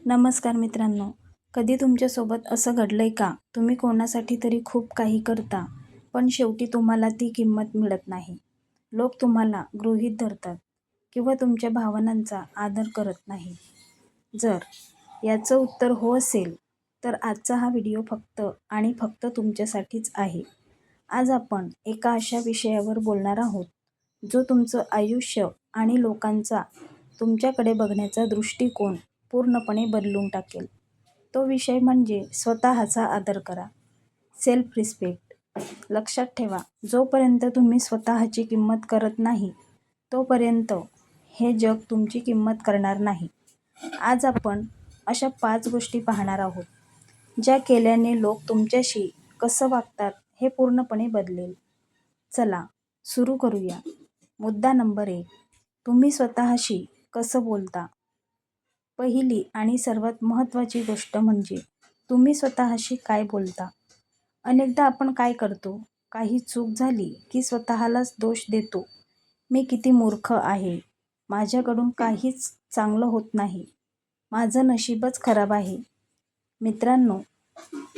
नमस्कार मित्रांनो. कधी तुमच्यासोबत असं घडलंय का? तुम्ही कोणासाठी तरी खूप काही करता, पण शेवटी तुम्हाला ती किंमत मिळत नाही. लोक तुम्हाला गृहीत धरतात किंवा तुमच्या भावनांचा आदर करत नाही. जर याचं उत्तर हो असेल, तर आजचा हा व्हिडिओ फक्त आणि फक्त तुमच्यासाठीच आहे. आज आपण एका अशा विषयावर बोलणार आहोत, जो तुमचं आयुष्य आणि लोकांचा तुमच्याकडे बघण्याचा दृष्टिकोन पूर्णपणे बदलून टाकेल. तो विषय म्हणजे स्वतःचा आदर करा. Self respect. लक्षात ठेवा, जोपर्यंत तुम्ही स्वतःची किंमत करत नाही, तोपर्यंत हे जग तुमची किंमत करणार नाही. आज आपण अशा 5 गोष्टी पाहणार आहोत, ज्या केल्याने लोक तुमच्याशी कसं वागतात हे पूर्णपणे बदलेल. चला सुरू करूया. मुद्दा नंबर 1. तुम्ही स्वतःशी कसं बोलता. पहिली आणि सर्वात महत्त्वाची गोष्ट म्हणजे तुम्ही स्वतःशी काय बोलता. अनेकदा आपण काय करतो, काही चूक झाली की स्वतःलाच दोष देतो. मी किती मूर्ख आहे, माझ्याकडून काहीच चांगलं होत नाही, माझं नशीबच खराब आहे. मित्रांनो,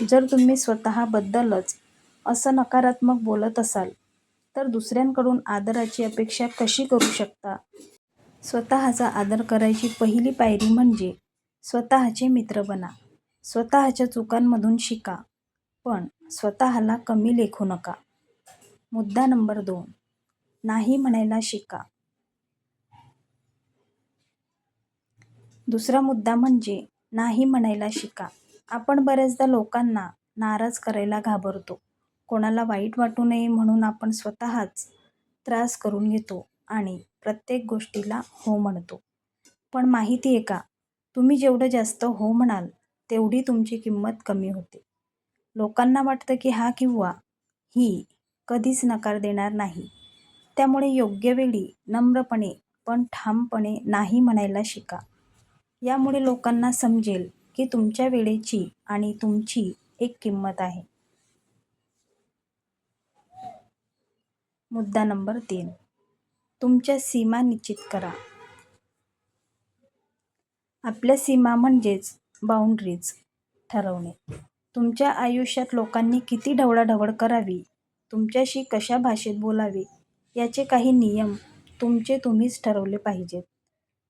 जर तुम्ही स्वतःबद्दलच असं नकारात्मक बोलत असाल, तर दुसऱ्यांकडून आदराची अपेक्षा कशी करू शकता. स्वतःचा आदर करायची पहिली पायरी म्हणजे स्वतःचे मित्र बना. स्वतःच्या चुकांमधून शिका, पण स्वतःला कमी लेखू नका. मुद्दा नंबर 2. नाही म्हणायला शिका. दुसरा मुद्दा म्हणजे नाही म्हणायला शिका. आपण बऱ्याचदा लोकांना नाराज करायला घाबरतो. कोणाला वाईट वाटू नये म्हणून आपण स्वतःच त्रास करून घेतो आणि प्रत्येक गोष्टीला हो म्हणतो. पण माहिती आहे का, तुम्ही जेवढं जास्त हो म्हणाल, तेवढी तुमची किंमत कमी होते. लोकांना वाटतं की हा किंवा ही कधीच नकार देणार नाही. त्यामुळे योग्य वेळी नम्रपणे पण ठामपणे नाही म्हणायला शिका. यामुळे लोकांना समजेल की तुमच्या वेळेची आणि तुमची एक किंमत आहे. मुद्दा नंबर 3. तुमच्या सीमा निश्चित करा. आपल्या सीमा म्हणजेच बाउंड्रीज ठरवणे. तुमच्या आयुष्यात लोकांनी किती ढवळाढवळ करावी, तुमच्याशी कशा भाषेत बोलावे, याचे काही नियम तुम्हीच ठरवले पाहिजेत.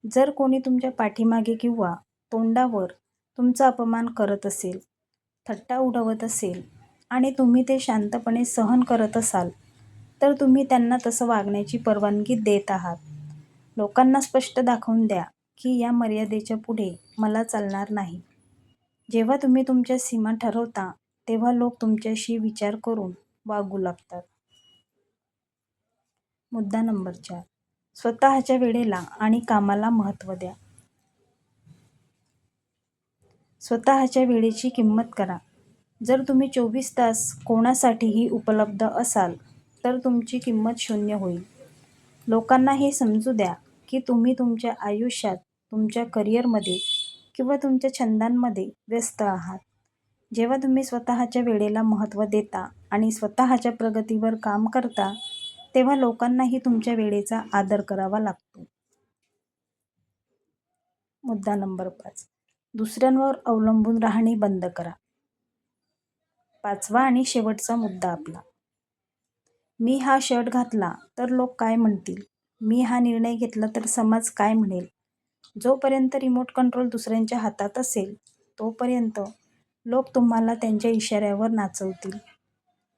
जर कोणी तुमच्या पाठीमागे किंवा तोंडावर तुमचा अपमान करत असेल, थट्टा उडवत असेल आणि तुम्ही ते शांतपणे सहन करत असाल, तर तुम्ही त्यांना तसं वागण्याची परवानगी देत आहात. लोकांना स्पष्ट दाखवून द्या की या मर्यादेच्या पुढे मला चालणार नाही. जेव्हा तुम्ही तुमच्या सीमा ठरवता, तेव्हा लोक तुमच्याशी विचार करून वागू लागतात. मुद्दा नंबर 4. स्वतःच्या वेळेला आणि कामाला महत्त्व द्या. स्वतःच्या वेळेची किंमत करा. जर तुम्ही 24 तास कोणासाठीही उपलब्ध असाल, तर तुमची किंमत शून्य होईल. लोकांना हे समजू द्या की तुम्ही तुमच्या आयुष्यात, तुमच्या करिअरमध्ये किंवा तुमच्या छंदांमध्ये व्यस्त आहात. जेव्हा तुम्ही स्वतःच्या वेळेला महत्त्व देता आणि स्वतःच्या प्रगतीवर काम करता, तेव्हा लोकांनाही तुमच्या वेळेचा आदर करावा लागतो. मुद्दा नंबर 5. दुसऱ्यांवर अवलंबून राहणे बंद करा. 5वा आणि शेवटचा मुद्दा आपला. मी हा शर्ट घातला तर लोक काय म्हणतील? मी हा निर्णय घेतला तर समाज काय म्हणेल? जोपर्यंत रिमोट कंट्रोल दुसऱ्यांच्या हातात असेल, तोपर्यंत लोक तुम्हाला त्यांच्या इशाऱ्यावर नाचवतील.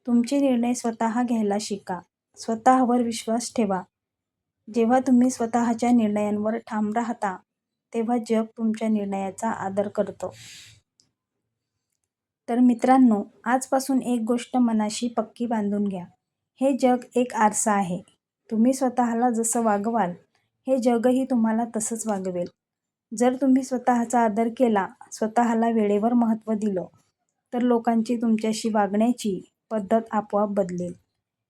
तुमचे निर्णय स्वतः घ्यायला शिका. स्वतःवर विश्वास ठेवा. जेव्हा तुम्ही स्वतःच्या निर्णयांवर ठाम राहता, तेव्हा जग तुमच्या निर्णयाचा आदर करतं. तर मित्रांनो, आजपासून एक गोष्ट मनाशी पक्की बांधून घ्या. हे जग एक आरसा आहे. तुम्ही स्वतःला जसं वागवाल, हे जगही तुम्हाला तसंच वागवेल. जर तुम्ही स्वतःचा आदर केला, स्वतःला वेळेवर महत्त्व दिलं, तर लोकांची तुमच्याशी वागण्याची पद्धत आपोआप बदलेल.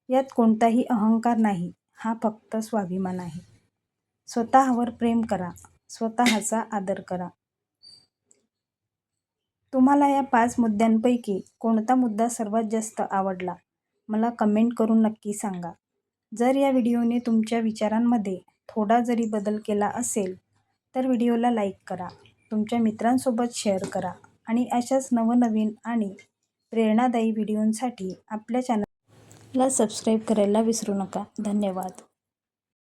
यात कोणताही अहंकार नाही, हा फक्त स्वाभिमान आहे. स्वतःवर प्रेम करा, स्वतःचा आदर करा. तुम्हाला या 5 मुद्द्यांपैकी कोणता मुद्दा सर्वात जास्त आवडला, मला कमेंट करून नक्की सांगा. जर या व्हिडिओने तुमच्या विचारांमध्ये थोडा जरी बदल केला असेल, तर व्हिडिओला लाईक करा तुमच्या मित्रांसोबत शेअर करा आणि अशाच नवनवीन आणि प्रेरणादायी व्हिडिओंसाठी आपल्या चॅनलला सबस्क्राईब करायला विसरू नका. धन्यवाद.